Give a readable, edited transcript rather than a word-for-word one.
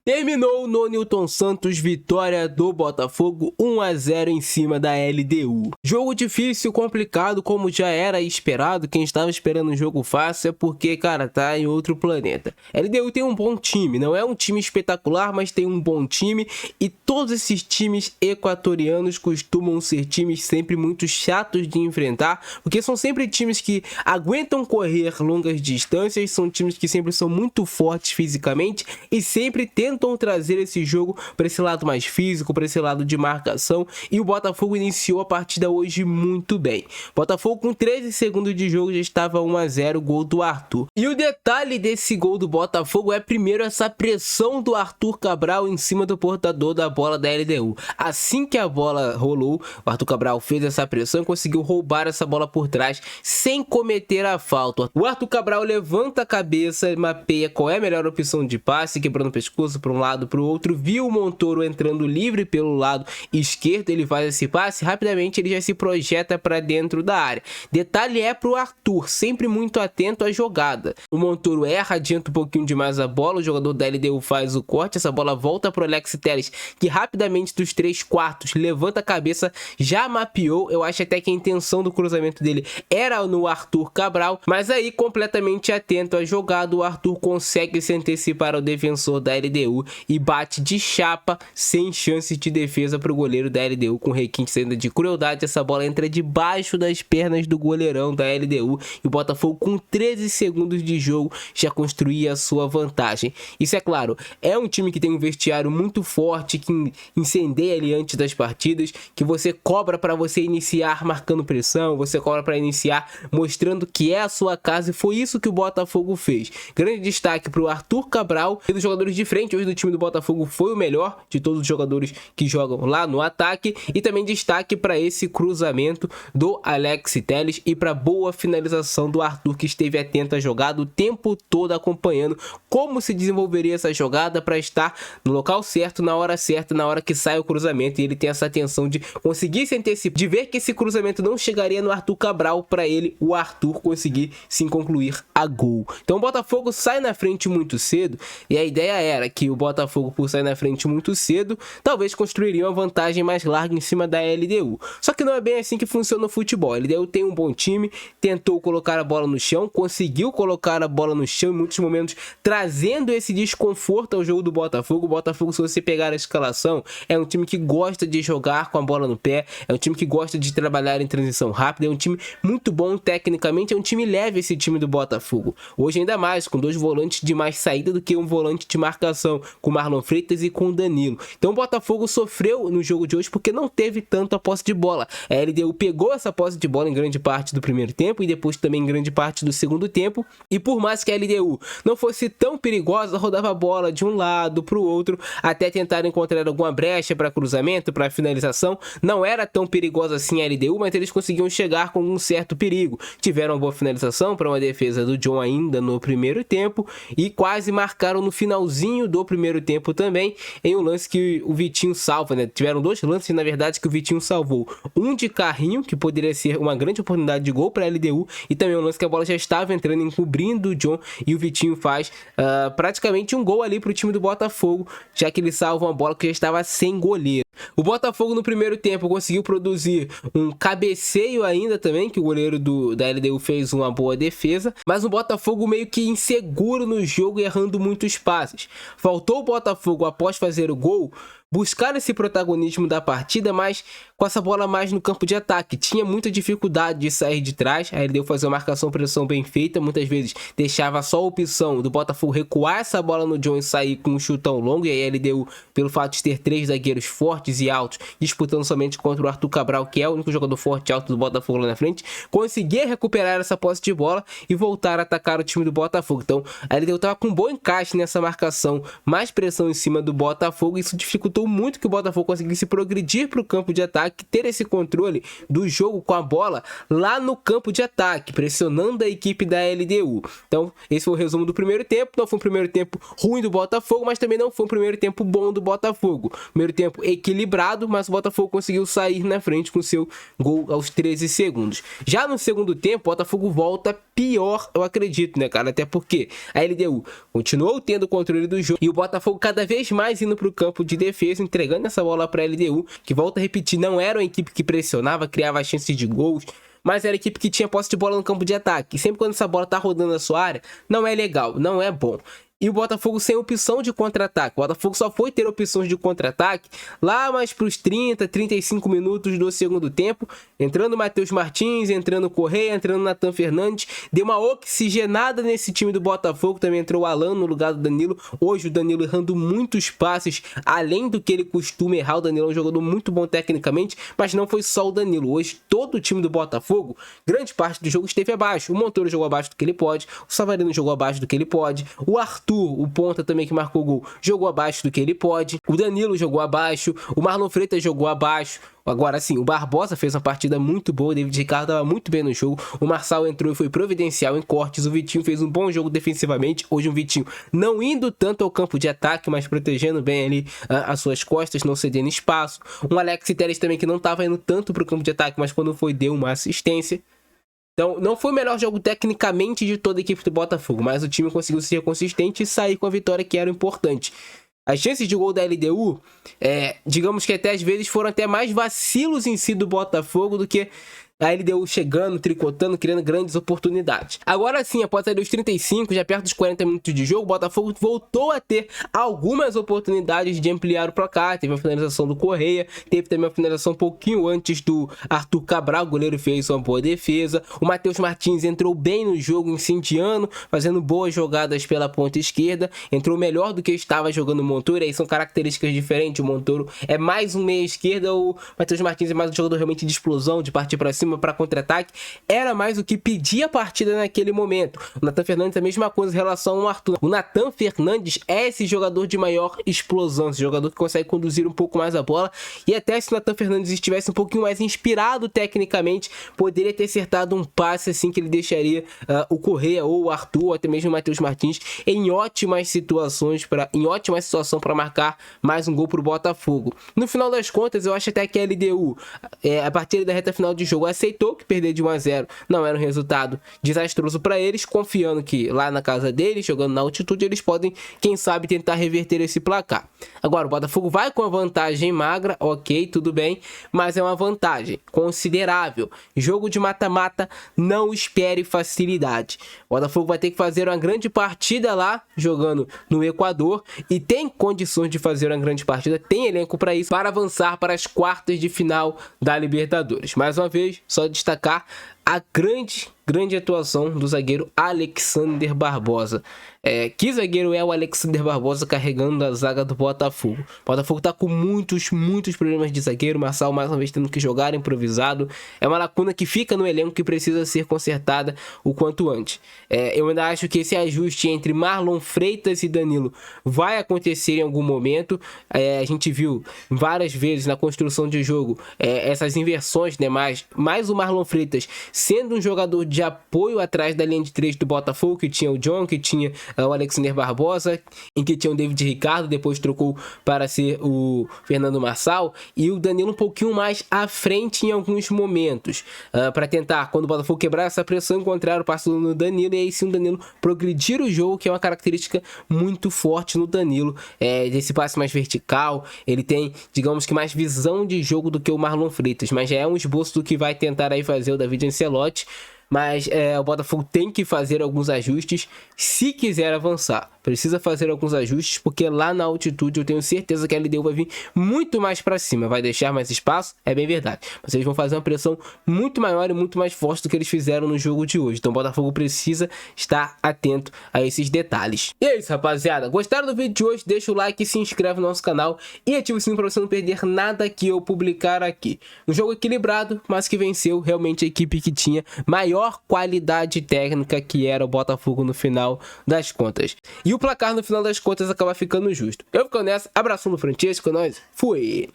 Terminou no Newton Santos, vitória do Botafogo 1 a 0 em cima da LDU. Jogo difícil, complicado, como já era esperado. Quem estava esperando um jogo fácil é porque, cara, tá em outro planeta. LDU tem um bom time, não é um time espetacular, mas tem um bom time. E todos esses times equatorianos costumam ser times sempre muito chatos de enfrentar, porque são sempre times que aguentam correr longas distâncias, são times que sempre são muito fortes fisicamente e sempre tentam trazer esse jogo para esse lado mais físico, para esse lado de marcação, e o Botafogo iniciou a partida hoje muito bem. Botafogo com 13 segundos de jogo já estava 1 a 0, gol do Arthur. E o detalhe desse gol do Botafogo é primeiro essa pressão do Arthur Cabral em cima do portador da bola da LDU. Assim que a bola rolou, o Arthur Cabral fez essa pressão e conseguiu roubar essa bola por trás sem cometer a falta. O Arthur Cabral levanta a cabeça, mapeia qual é a melhor opção de passe, quebrando o pescoço para um lado, para o outro, viu o Montoro entrando livre pelo lado esquerdo, ele faz esse passe, rapidamente ele já se projeta para dentro da área. Detalhe é pro Arthur, sempre muito atento à jogada. O Montoro erra, adianta um pouquinho demais a bola, o jogador da LDU faz o corte, essa bola volta pro Alex Telles, que rapidamente dos 3/4 levanta a cabeça, já mapeou. Eu acho até que a intenção do cruzamento dele era no Arthur Cabral, mas aí, completamente atento à jogada, o Arthur consegue se antecipar ao defensor da LDU e bate de chapa, sem chance de defesa para o goleiro da LDU, com requinte ainda de crueldade. Essa bola entra debaixo das pernas do goleirão da LDU e o Botafogo, com 13 segundos de jogo, já construía a sua vantagem. Isso, é claro, é um time que tem um vestiário muito forte, que incendeia ali antes das partidas, que você cobra para você iniciar marcando pressão, você cobra para iniciar mostrando que é a sua casa, e foi isso que o Botafogo fez. Grande destaque para o Arthur Cabral, e dos jogadores de frente hoje do time do Botafogo foi o melhor de todos os jogadores que jogam lá no ataque, e também destaque para esse cruzamento do Alex Telles e para boa finalização do Arthur, que esteve atento à jogada o tempo todo, acompanhando como se desenvolveria essa jogada para estar no local certo, na hora certa, na hora que sai o cruzamento, e ele tem essa atenção de conseguir se antecipar, de ver que esse cruzamento não chegaria no Arthur Cabral, para ele, o Arthur, conseguir sim concluir a gol. Então o Botafogo sai na frente muito cedo, e a ideia era que o Botafogo, por sair na frente muito cedo, talvez construiria uma vantagem mais larga em cima da LDU. Só que não é bem assim que funciona o futebol. A LDU tem um bom time, tentou colocar a bola no chão, conseguiu colocar a bola no chão em muitos momentos, trazendo esse desconforto ao jogo do Botafogo. O Botafogo, se você pegar a escalação, é um time que gosta de jogar com a bola no pé, é um time que gosta de trabalhar em transição rápida, é um time muito bom tecnicamente, é um time leve esse time do Botafogo. Hoje ainda mais, com dois volantes de mais saída do que um volante de marcação, com Marlon Freitas e com o Danilo. Então o Botafogo sofreu no jogo de hoje porque não teve tanto a posse de bola. A LDU pegou essa posse de bola em grande parte do primeiro tempo e depois também em grande parte do segundo tempo, e por mais que a LDU não fosse tão perigosa, rodava a bola de um lado para o outro até tentar encontrar alguma brecha para cruzamento, para finalização. Não era tão perigosa assim a LDU, mas eles conseguiam chegar com um certo perigo. Tiveram uma boa finalização para uma defesa do John ainda no primeiro tempo e quase marcaram no finalzinho do primeiro tempo também, em um lance que o Vitinho salva, né? Tiveram dois lances, na verdade, que o Vitinho salvou. Um de carrinho, que poderia ser uma grande oportunidade de gol para a LDU, e também um lance que a bola já estava entrando, encobrindo o John, e o Vitinho faz praticamente um gol ali para o time do Botafogo, já que ele salva uma bola que já estava sem goleiro. O Botafogo no primeiro tempo conseguiu produzir um cabeceio ainda também, que o goleiro da LDU fez uma boa defesa, mas o Botafogo meio que inseguro no jogo e errando muitos passes. Faltou o Botafogo, após fazer o gol, buscar esse protagonismo da partida, mas com essa bola mais no campo de ataque. Tinha muita dificuldade de sair de trás, aí ele deu fazer uma marcação-pressão bem feita, muitas vezes deixava só a opção do Botafogo recuar essa bola no John e sair com um chutão longo, e aí ele deu, pelo fato de ter três zagueiros fortes e altos, disputando somente contra o Arthur Cabral, que é o único jogador forte e alto do Botafogo lá na frente, conseguia recuperar essa posse de bola e voltar a atacar o time do Botafogo. Então, a LDU estava com um bom encaixe nessa marcação, mais pressão em cima do Botafogo, e isso dificultou dificultou muito que o Botafogo conseguisse progredir para o campo de ataque, ter esse controle do jogo com a bola lá no campo de ataque, pressionando a equipe da LDU. Então, esse foi o resumo do primeiro tempo. Não foi um primeiro tempo ruim do Botafogo, mas também não foi um primeiro tempo bom do Botafogo. Primeiro tempo equilibrado, mas o Botafogo conseguiu sair na frente com seu gol aos 13 segundos. Já no segundo tempo, o Botafogo volta pior, eu acredito, né, cara? Até porque a LDU continuou tendo o controle do jogo e o Botafogo cada vez mais indo para o campo de defesa, entregando essa bola para a LDU, que, volta a repetir, não era uma equipe que pressionava, criava chances de gols, mas era a equipe que tinha posse de bola no campo de ataque. E sempre quando essa bola tá rodando na sua área, não é legal, não é bom. E o Botafogo sem opção de contra-ataque. O Botafogo só foi ter opções de contra-ataque lá mais para os 30, 35 minutos do segundo tempo. Entrando o Matheus Martins, entrando o Correia, entrando o Nathan Fernandes. Deu uma oxigenada nesse time do Botafogo. Também entrou o Alan no lugar do Danilo. Hoje o Danilo errando muitos passes, além do que ele costuma errar. O Danilo é um jogador muito bom tecnicamente, mas não foi só o Danilo. Hoje todo o time do Botafogo, grande parte do jogo esteve abaixo. O Montoro jogou abaixo do que ele pode. O Savarino jogou abaixo do que ele pode. O Arthur, o ponta também que marcou o gol, jogou abaixo do que ele pode. O Danilo jogou abaixo. O Marlon Freitas jogou abaixo. Agora sim, o Barbosa fez uma partida muito boa. O David Ricardo estava muito bem no jogo. O Marçal entrou e foi providencial em cortes. O Vitinho fez um bom jogo defensivamente. Hoje o Vitinho não indo tanto ao campo de ataque, mas protegendo bem ali as suas costas, não cedendo espaço. Um Alex Telles também que não estava indo tanto para o campo de ataque, mas quando foi deu uma assistência. Então, não foi o melhor jogo tecnicamente de toda a equipe do Botafogo, mas o time conseguiu ser consistente e sair com a vitória, que era importante. As chances de gol da LDU, digamos que até às vezes foram até mais vacilos em si do Botafogo do que a LDU chegando, tricotando, criando grandes oportunidades. Agora sim, após ali os 35, já perto dos 40 minutos de jogo, o Botafogo voltou a ter algumas oportunidades de ampliar o placar. Teve a finalização do Correia, teve também a finalização um pouquinho antes do Arthur Cabral, o goleiro fez uma boa defesa. O Matheus Martins entrou bem no jogo, incendiando, fazendo boas jogadas pela ponta esquerda. Entrou melhor do que estava jogando o Montoro, aí são características diferentes. O Montoro é mais um meia esquerda, o Matheus Martins é mais um jogador realmente de explosão, de partir para cima, para contra-ataque. Era mais o que pedia a partida naquele momento. O Nathan Fernandes é a mesma coisa em relação ao Arthur. O Nathan Fernandes é esse jogador de maior explosão, esse jogador que consegue conduzir um pouco mais a bola, e até se o Nathan Fernandes estivesse um pouquinho mais inspirado tecnicamente, poderia ter acertado um passe assim que ele deixaria o Correia ou o Arthur, ou até mesmo o Matheus Martins em ótimas situações, em ótima situação para marcar mais um gol para o Botafogo. No final das contas, eu acho até que a LDU, a partir da reta final de jogo, aceitou que perder de 1 a 0 não era um resultado desastroso para eles, confiando que lá na casa deles, jogando na altitude, eles podem, quem sabe, tentar reverter esse placar. Agora, o Botafogo vai com a vantagem magra, ok, tudo bem, mas é uma vantagem considerável. Jogo de mata-mata, não espere facilidade. O Botafogo vai ter que fazer uma grande partida lá, jogando no Equador, e tem condições de fazer uma grande partida, tem elenco para isso, para avançar para as quartas de final da Libertadores. Mais uma vez, só destacar a grande atuação do zagueiro Alexander Barbosa. Que zagueiro é o Alexander Barbosa carregando a zaga do Botafogo? O Botafogo tá com muitos problemas de zagueiro. O Marçal mais uma vez tendo que jogar improvisado. É uma lacuna que fica no elenco que precisa ser consertada o quanto antes. Eu ainda acho que esse ajuste entre Marlon Freitas e Danilo vai acontecer em algum momento. A gente viu várias vezes na construção de jogo essas inversões, né? Mais o Marlon Freitas sendo um jogador de apoio atrás da linha de 3 do Botafogo, que tinha o John, que tinha o Alexander Barbosa, em que tinha o David Ricardo, depois trocou para ser o Fernando Marçal, e o Danilo um pouquinho mais à frente em alguns momentos, para tentar, quando o Botafogo quebrar essa pressão, encontrar o passe no Danilo, e aí sim o Danilo progredir o jogo, que é uma característica muito forte no Danilo, desse passe mais vertical. Ele tem, digamos que, mais visão de jogo do que o Marlon Freitas, mas já é um esboço do que vai tentar aí fazer o David Ancelotti. Mas o Botafogo tem que fazer alguns ajustes se quiser avançar. Precisa fazer alguns ajustes, porque lá na altitude eu tenho certeza que a LDU vai vir muito mais para cima. Vai deixar mais espaço? É bem verdade. Mas eles vão fazer uma pressão muito maior e muito mais forte do que eles fizeram no jogo de hoje. Então o Botafogo precisa estar atento a esses detalhes. E é isso, rapaziada. Gostaram do vídeo de hoje? Deixa o like, se inscreve no nosso canal e ativa o sininho para você não perder nada que eu publicar aqui. Um jogo equilibrado, mas que venceu realmente a equipe que tinha maior maior qualidade técnica que era o Botafogo no final das contas. E o placar no final das contas acaba ficando justo. Eu fico nessa, abração do Francesco, nós, fui!